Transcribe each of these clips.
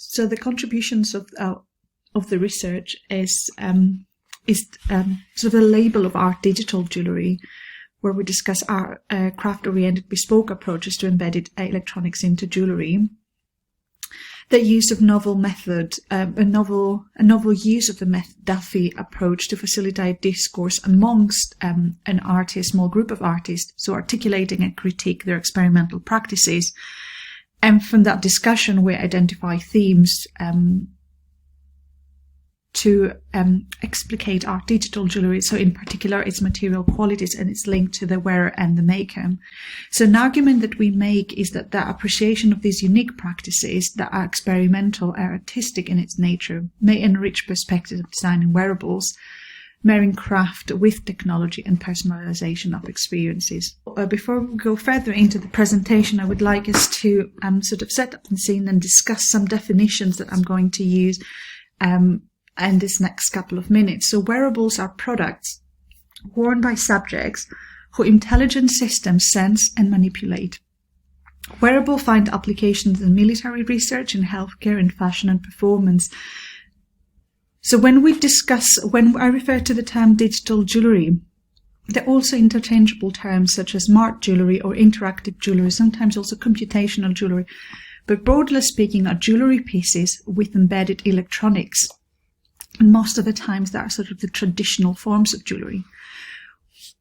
So the contributions of the research is sort of a label of Art Digital Jewellery, where we discuss our craft-oriented bespoke approaches to embedded electronics into jewellery. The use of novel method, a novel use of the Delphi approach to facilitate discourse amongst an artist, small group of artists, so articulating and critique their experimental practices. And from that discussion, we identify themes to explicate Art Digital Jewellery. So in particular, its material qualities and its link to the wearer and the maker. So an argument that we make is that the appreciation of these unique practices that are experimental and artistic in its nature may enrich perspectives of design in wearables, marrying craft with technology and personalisation of experiences. Before we go further into the presentation, I would like us to sort of set up the scene and discuss some definitions that I'm going to use in this next couple of minutes. So wearables are products worn by subjects who intelligent systems sense and manipulate. Wearables find applications in military research, in healthcare, in fashion and performance. So when I refer to the term digital jewellery, they're also interchangeable terms such as smart jewellery or interactive jewellery, sometimes also computational jewellery, but broadly speaking are jewellery pieces with embedded electronics. And most of the times they are sort of the traditional forms of jewellery.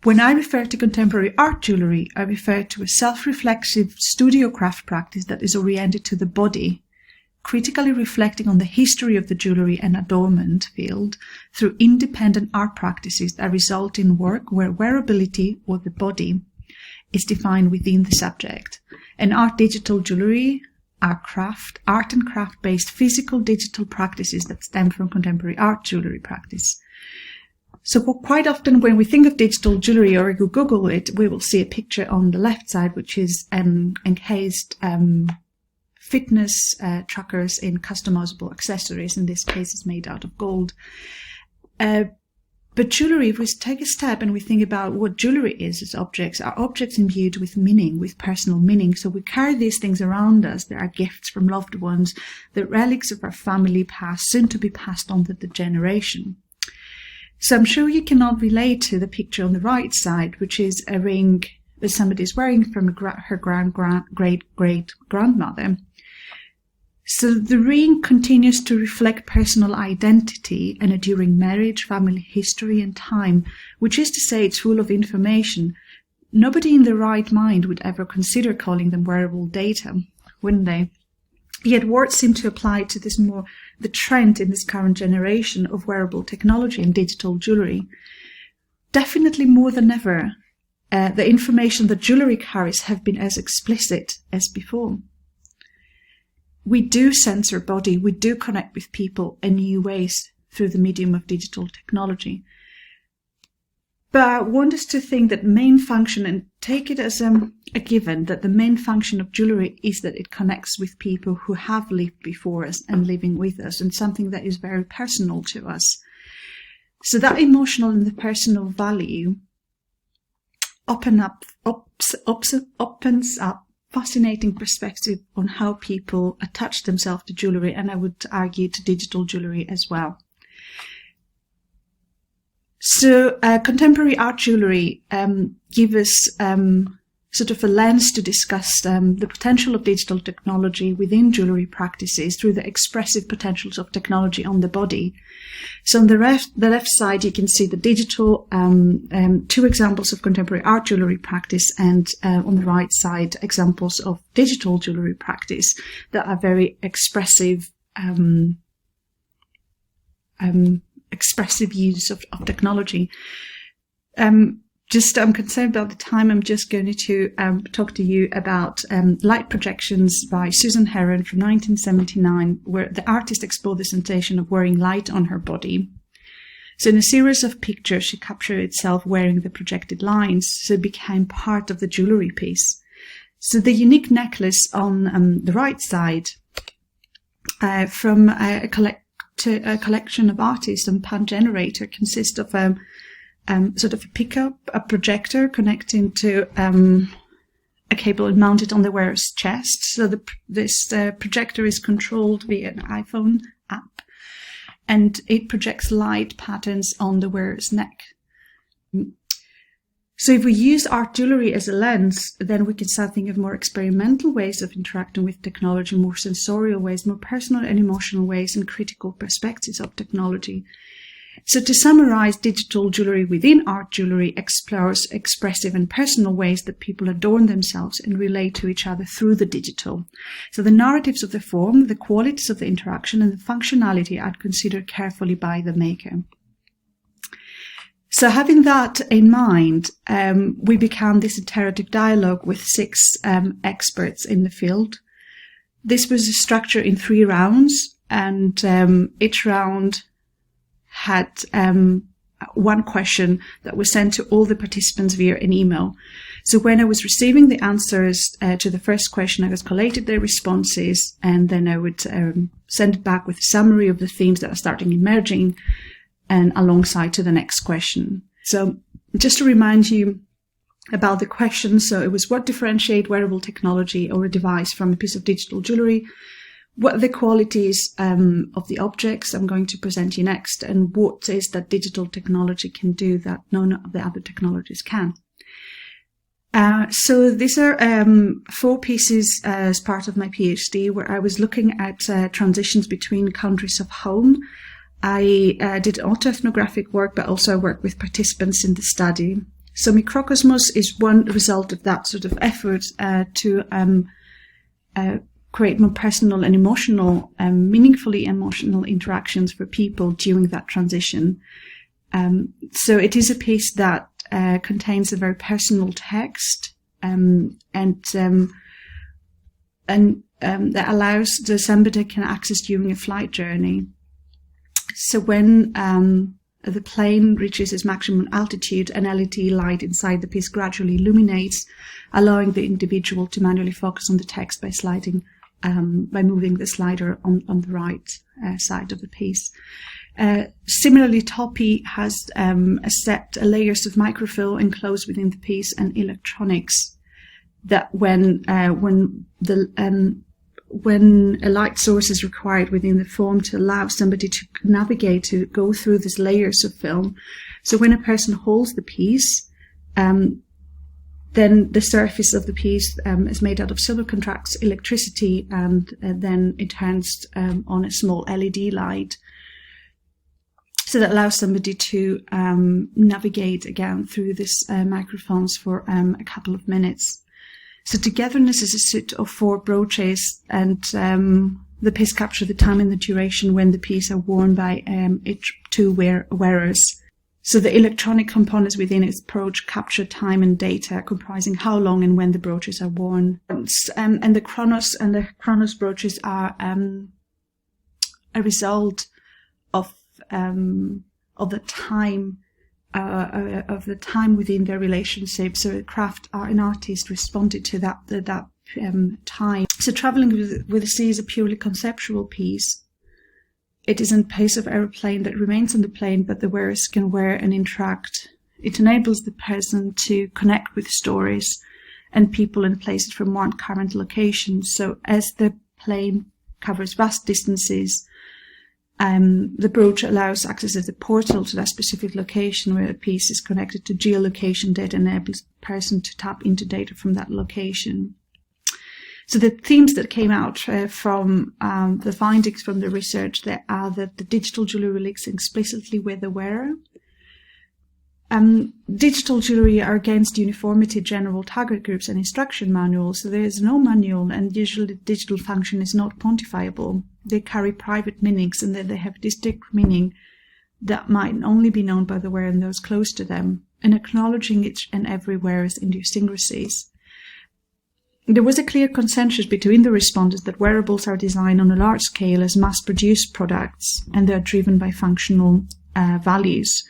When I refer to contemporary art jewellery, I refer to a self-reflexive studio craft practice that is oriented to the body, critically reflecting on the history of the jewellery and adornment field through independent art practices that result in work where wearability, or the body, is defined within the subject. And Art Digital Jewellery are art and craft-based physical digital practices that stem from contemporary art jewellery practice. So quite often when we think of digital jewellery, or you Google it, we will see a picture on the left side which is encased fitness trackers in customizable accessories. In this case, it's made out of gold. But jewellery, if we take a step and we think about what jewellery is as objects, are objects imbued with meaning, with personal meaning. So we carry these things around us. They are gifts from loved ones, the relics of our family past, soon to be passed on to the generation. So I'm sure you cannot relate to the picture on the right side, which is a ring that somebody is wearing from her great-great-grandmother. So the ring continues to reflect personal identity and enduring marriage, family history and time, which is to say it's full of information. Nobody in their right mind would ever consider calling them wearable data, wouldn't they? Yet words seem to apply to this more the trend in this current generation of wearable technology and digital jewellery. Definitely more than ever, the information that jewellery carries have been as explicit as before. We do sense our body, we do connect with people in new ways through the medium of digital technology. But I want us to think that main function, and take it as a given, that the main function of jewellery is that it connects with people who have lived before us and living with us, and something that is very personal to us. So that emotional and the personal value opens up fascinating perspective on how people attach themselves to jewellery, and I would argue to digital jewellery as well. So contemporary art jewellery gives us sort of a lens to discuss the potential of digital technology within jewellery practices through the expressive potentials of technology on the body. So on the left side, you can see the digital, two examples of contemporary art jewellery practice, and on the right side, examples of digital jewellery practice that are very expressive, expressive use of technology. I'm concerned about the time. I'm just going to talk to you about Light Projections by Susan Heron from 1979, where the artist explored the sensation of wearing light on her body. So in a series of pictures, she captured itself wearing the projected lines, so it became part of the jewellery piece. So the unique necklace on the right side from a collection of artists on Pan Generator consists of sort of a pickup, a projector connecting to a a cable mounted on the wearer's chest. So this projector is controlled via an iPhone app, and it projects light patterns on the wearer's neck. So if we use art jewellery as a lens, then we can start thinking of more experimental ways of interacting with technology, more sensorial ways, more personal and emotional ways, and critical perspectives of technology. So to summarize, digital jewellery within art jewellery explores expressive and personal ways that people adorn themselves and relate to each other through the digital. So the narratives of the form, the qualities of the interaction, and the functionality are considered carefully by the maker. So having that in mind, we began this iterative dialogue with 6 experts in the field. This was structured in 3 rounds, and each round had one question that was sent to all the participants via an email. So when I was receiving the answers to the first question, I just collated their responses, and then I would send it back with a summary of the themes that are starting emerging, and alongside to the next question. So just to remind you about the question, so it was, what differentiate wearable technology or a device from a piece of digital jewellery? What are the qualities of the objects I'm going to present you next, and what is that digital technology can do that none of the other technologies can? So these are 4 pieces as part of my PhD, where I was looking at transitions between countries of home. I did autoethnographic work, but also I worked with participants in the study. So Microcosms is one result of that sort of effort to create more personal and emotional, meaningfully emotional interactions for people during that transition. So it is a piece that contains a very personal text and that allows the somebody can access during a flight journey. So when the plane reaches its maximum altitude, an LED light inside the piece gradually illuminates, allowing the individual to manually focus on the text by by moving the slider on the right side of the piece. Similarly, Topi has a set layers of microfill enclosed within the piece and electronics that when a light source is required within the form to allow somebody to navigate, to go through these layers of film. So when a person holds the piece, then the surface of the piece is made out of silver, contracts electricity, and then it turns on a small LED light. So that allows somebody to navigate again through this microphones for a couple of minutes. So Togetherness is a set of 4 brooches, and the piece capture the time and the duration when the piece are worn by each 2 wearers. So the electronic components within its brooch capture time and data, comprising how long and when the brooches are worn. And the chronos brooches are a result of the time. Of the time within their relationship. So an artist responded to that time. So Traveling with the Sea is a purely conceptual piece. It is a piece of aeroplane that remains on the plane, but the wearers can wear and interact. It enables the person to connect with stories and people and places from one current location. So as the plane covers vast distances, the brooch allows access as a portal to that specific location where a piece is connected to geolocation data and enables the person to tap into data from that location. So the themes that came out from the findings from the research there are that the digital jewellery links explicitly with the wearer. Digital jewellery are against uniformity, general target groups and instruction manuals. So there is no manual, and usually digital function is not quantifiable. They carry private meanings, and then they have distinct meaning that might only be known by the wearer and those close to them, and acknowledging each and every wearer's idiosyncrasies. There was a clear consensus between the respondents that wearables are designed on a large scale as mass-produced products, and they are driven by functional values.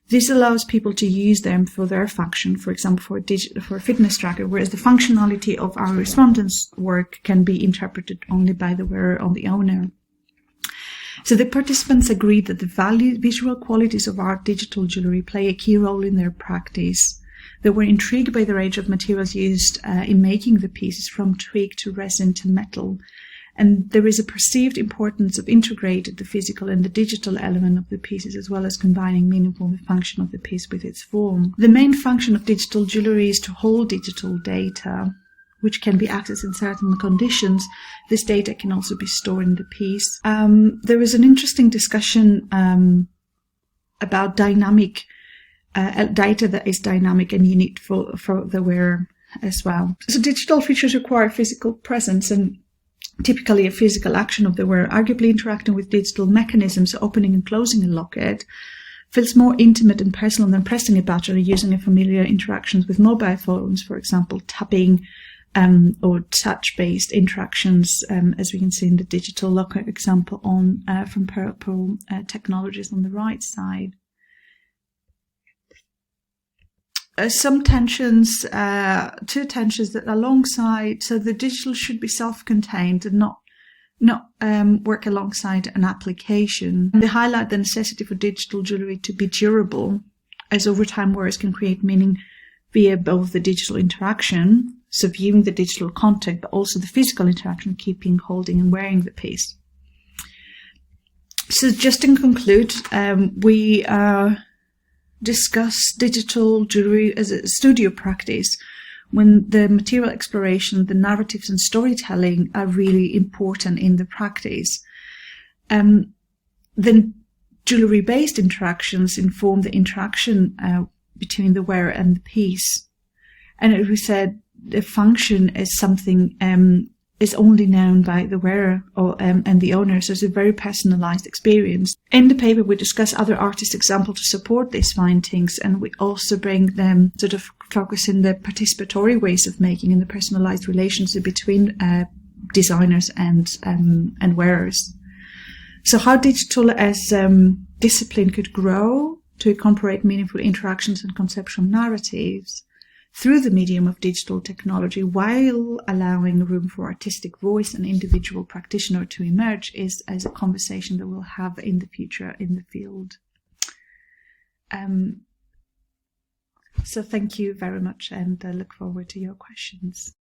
This allows people to use them for their function, for example, for a fitness tracker, whereas the functionality of our respondents' work can be interpreted only by the wearer or the owner. So the participants agreed that the visual qualities of art digital jewellery play a key role in their practice. They were intrigued by the range of materials used in making the pieces, from twig to resin to metal. And there is a perceived importance of integrating the physical and the digital element of the pieces, as well as combining meaningful the function of the piece with its form. The main function of digital jewellery is to hold digital data, which can be accessed in certain conditions. This data can also be stored in the piece. There is an interesting discussion about dynamic data that is dynamic and unique for the wearer as well. So digital features require physical presence and typically a physical action of the wearer. Arguably interacting with digital mechanisms, opening and closing a locket, feels more intimate and personal than pressing a button or using a familiar interactions with mobile phones, for example, tapping or touch-based interactions, as we can see in the digital locker example on from Purple Technologies on the right side. Some tensions, two tensions that alongside, so the digital should be self-contained and not work alongside an application. They highlight the necessity for digital jewellery to be durable, as over time wearers can create meaning via both the digital interaction, so viewing the digital content, but also the physical interaction, keeping, holding and wearing the piece. So just in conclude, we discuss digital jewellery as a studio practice when the material exploration, the narratives and storytelling are really important in the practice. Then jewellery-based interactions inform the interaction between the wearer and the piece. And as we said, the function is something is only known by the wearer and the owner, so it's a very personalized experience. In the paper, we discuss other artist examples to support these findings, and we also bring them sort of focus in the participatory ways of making and the personalized relationship between designers and wearers. So how digital as discipline could grow to incorporate meaningful interactions and conceptual narratives through the medium of digital technology, while allowing room for artistic voice and individual practitioner to emerge, is as a conversation that we'll have in the future in the field. So thank you very much, and I look forward to your questions.